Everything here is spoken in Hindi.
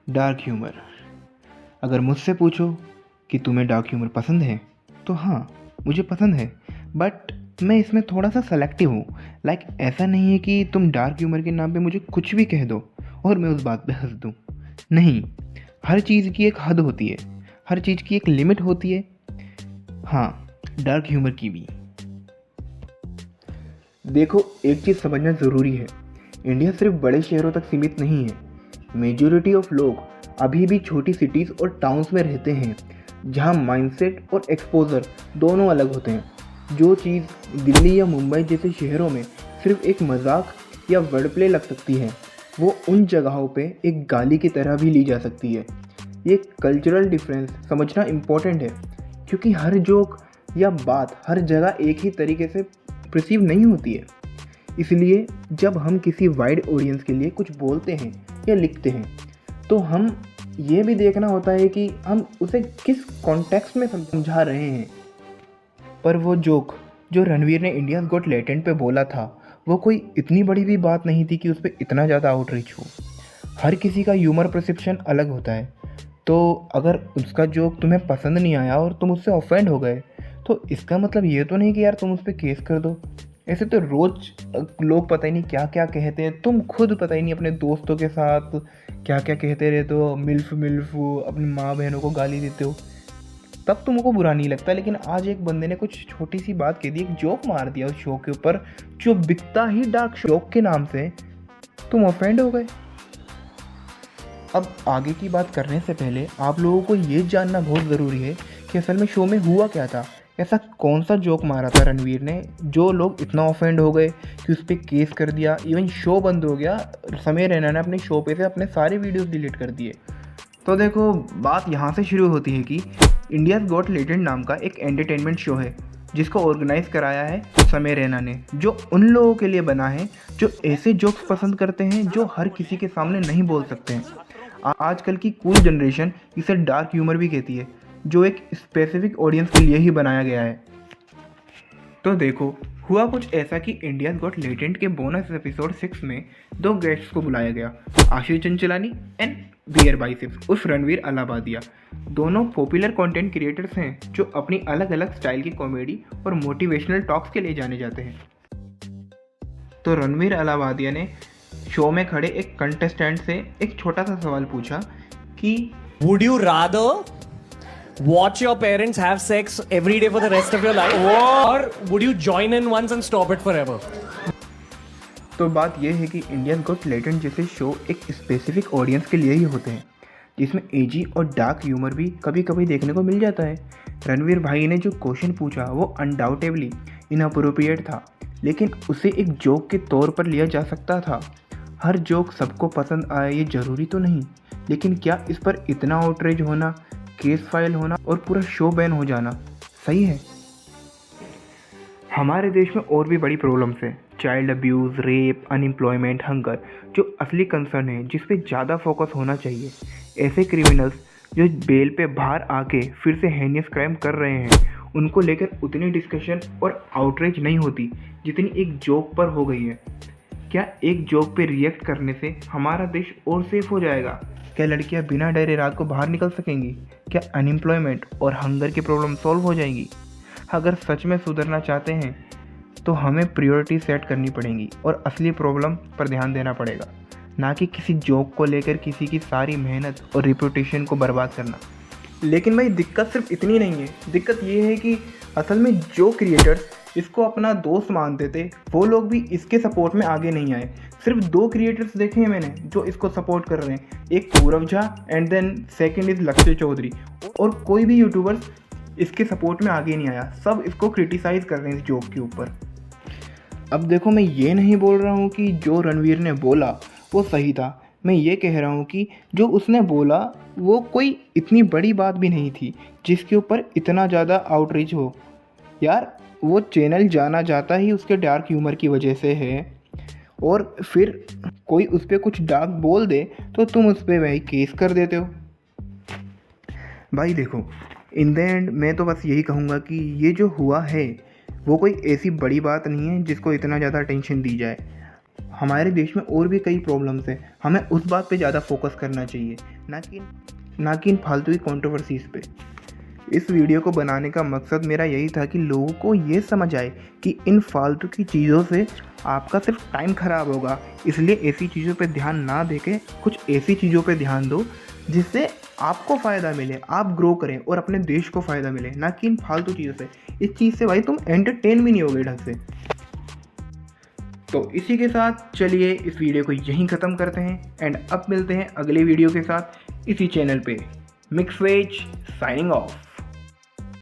Dark humour. अगर मुझसे पूछो कि तुम्हें डार्क ह्यूमर पसंद है तो हाँ, मुझे पसंद है, बट मैं इसमें थोड़ा सा सेलेक्टिव हूँ। ऐसा नहीं है कि तुम डार्क ह्यूमर के नाम पे मुझे कुछ भी कह दो और मैं उस बात पे हंस दूँ। नहीं, हर चीज़ की एक हद होती है, हर चीज़ की एक लिमिट होती है। हाँ, डार्क ह्यूमर की भी। देखो, एक चीज़ समझना ज़रूरी है, इंडिया सिर्फ बड़े शहरों तक सीमित नहीं है। मेजॉरिटी ऑफ लोग अभी भी छोटी सिटीज़ और टाउन्स में रहते हैं, जहाँ माइंडसेट और एक्सपोजर दोनों अलग होते हैं। जो चीज़ दिल्ली या मुंबई जैसे शहरों में सिर्फ एक मजाक या वर्ड प्ले लग सकती है, वो उन जगहों पे एक गाली की तरह भी ली जा सकती है। ये कल्चरल डिफरेंस समझना इम्पोर्टेंट है, क्योंकि हर जोक या बात हर जगह एक ही तरीके से रिसीव नहीं होती है। इसलिए जब हम किसी वाइड ऑडियंस के लिए कुछ बोलते हैं या लिखते हैं, तो हम ये भी देखना होता है कि हम उसे किस कॉन्टेक्स्ट में समझा रहे हैं। पर वो जोक जो रणवीर ने इंडियाज़ गॉट टैलेंट पे बोला था, वो कोई इतनी बड़ी भी बात नहीं थी कि उस पर इतना ज़्यादा आउटरीच हो। हर किसी का ह्यूमर परसेप्शन अलग होता है, तो अगर उसका जोक तुम्हें पसंद नहीं आया और तुम उससे ऑफेंड हो गए, तो इसका मतलब ये तो नहीं कि यार तुम उस पर केस कर दो। ऐसे तो रोज़ लोग पता ही नहीं क्या क्या कहते हैं, तुम खुद पता ही नहीं अपने दोस्तों के साथ क्या क्या कहते रहते हो, मिल्फ मिल्फ, अपनी माँ बहनों को गाली देते हो, तब तुमको बुरा नहीं लगता। लेकिन आज एक बंदे ने कुछ छोटी सी बात कह दी, एक जोक मार दिया उस शो के ऊपर जो बिकता ही डार्क जोक के नाम से, तुम ऑफेंड हो गए। अब आगे की बात करने से पहले आप लोगों को ये जानना बहुत ज़रूरी है कि असल में शो में हुआ क्या था। ऐसा कौन सा जोक मारा था रणवीर ने जो लोग इतना ऑफेंड हो गए कि उस पर केस कर दिया, इवन शो बंद हो गया। समय रैना ने अपने शो पे से अपने सारे वीडियोस डिलीट कर दिए। तो देखो, बात यहाँ से शुरू होती है कि इंडियाज़ गॉट टैलेंट नाम का एक एंटरटेनमेंट शो है जिसको ऑर्गेनाइज कराया है समय रैना ने, जो उन लोगों के लिए बना है जो ऐसे जोक्स पसंद करते हैं जो हर किसी के सामने नहीं बोल सकते हैं। आजकल की कूल जनरेशन इसे डार्क ह्यूमर भी कहती है, जो एक स्पेसिफिक ऑडियंस के लिए ही बनाया गया है। तो देखो, हुआ कुछ ऐसा कि इंडियाज़ गॉट टैलेंट के बोनस एपिसोड 6 में 2 गेस्ट्स को बुलाया गया, आशीष चंचलानी एंड बियर बाइसेप्स उर्फ रणवीर अलाहाबादिया। दोनों पॉपुलर कंटेंट क्रिएटर्स हैं जो अपनी अलग अलग स्टाइल की कॉमेडी और मोटिवेशनल टॉक्स के लिए जाने जाते हैं। तो रणवीर अलाहाबादिया ने शो में खड़े एक कंटेस्टेंट से एक छोटा सा सवाल पूछा कि Would you rather watch your parents have sex every day for the rest of your life, or would you join in once and stop it forever? तो बात यह है कि इंडियन गॉट टैलेंट जैसे शो एक स्पेसिफिक ऑडियंस के लिए ही होते हैं, जिसमें एजी और डार्क ह्यूमर भी कभी कभी देखने को मिल जाता है। रणवीर भाई ने जो क्वेश्चन पूछा वो अनडाउटेबली इनअप्रोप्रिएट था, लेकिन उसे एक जोक के तौर पर लिया जा सकता था। हर जोक सबको पसंद आए ये ज़रूरी तो नहीं, लेकिन क्या इस पर इतना आउटरेज होना, केस फाइल होना और पूरा शो बैन हो जाना सही है? हमारे देश में और भी बड़ी प्रॉब्लम्स हैं, child abuse, rape, unemployment, hunger, जो असली कंसर्न है जिस पे ज़्यादा फोकस होना चाहिए। ऐसे क्रिमिनल्स जो बेल पे बाहर आके फिर से हेनियस क्राइम कर रहे हैं, उनको लेकर उतनी डिस्कशन और आउटरीच नहीं होती जितनी एक जोक पर हो गई है। क्या एक जोक पे रिएक्ट करने से हमारा देश और सेफ हो जाएगा? क्या लड़कियां बिना डरे रात को बाहर निकल सकेंगी? क्या अनएम्प्लॉयमेंट और हंगर की प्रॉब्लम सॉल्व हो जाएंगी? अगर सच में सुधरना चाहते हैं तो हमें प्रायोरिटी सेट करनी पड़ेंगी और असली प्रॉब्लम पर ध्यान देना पड़ेगा, ना कि किसी जोक को लेकर किसी की सारी मेहनत और रिपुटेशन को बर्बाद करना। लेकिन भाई, दिक्कत सिर्फ इतनी नहीं है। दिक्कत ये है कि असल में जो क्रिएटर्स इसको अपना दोस्त मानते थे, वो लोग भी इसके सपोर्ट में आगे नहीं आए। सिर्फ 2 क्रिएटर्स देखे हैं मैंने जो इसको सपोर्ट कर रहे हैं, एक Purav Jha and then second is Lakshya Chaudhary, और कोई भी यूट्यूबर्स इसके सपोर्ट में आगे नहीं आया। सब इसको क्रिटिसाइज़ कर रहे हैं इस जोक के ऊपर। अब देखो, मैं ये नहीं बोल रहा हूँ कि जो रणवीर ने बोला वो सही था। मैं ये कह रहा हूँ कि जो उसने बोला वो कोई इतनी बड़ी बात भी नहीं थी जिसके ऊपर इतना ज़्यादा आउटरीच हो। यार, वो चैनल जाना जाता ही उसके डार्क ह्यूमर की वजह से है, और फिर कोई उस पर कुछ डार्क बोल दे तो तुम उस पर वही केस कर देते हो। भाई देखो, इन द एंड मैं तो बस यही कहूँगा कि ये जो हुआ है वो कोई ऐसी बड़ी बात नहीं है जिसको इतना ज़्यादा टेंशन दी जाए। हमारे देश में और भी कई प्रॉब्लम्स हैं, हमें उस बात पे ज़्यादा फोकस करना चाहिए, ना कि इन फालतू की कंट्रोवर्सीज़ पे। इस वीडियो को बनाने का मकसद मेरा यही था कि लोगों को ये समझ आए कि इन फालतू की चीज़ों से आपका सिर्फ टाइम ख़राब होगा, इसलिए ऐसी चीज़ों पे ध्यान ना देके कुछ ऐसी चीज़ों पे ध्यान दो जिससे आपको फ़ायदा मिले, आप ग्रो करें और अपने देश को फ़ायदा मिले, ना कि इन फालतू चीज़ों से। इस चीज़ से भाई तुम एंटरटेन भी नहीं होगे ढंग से। तो इसी के साथ चलिए इस वीडियो को यहीं ख़त्म करते हैं एंड अब मिलते हैं अगले वीडियो के साथ इसी चैनल पे। Mix veg signing of.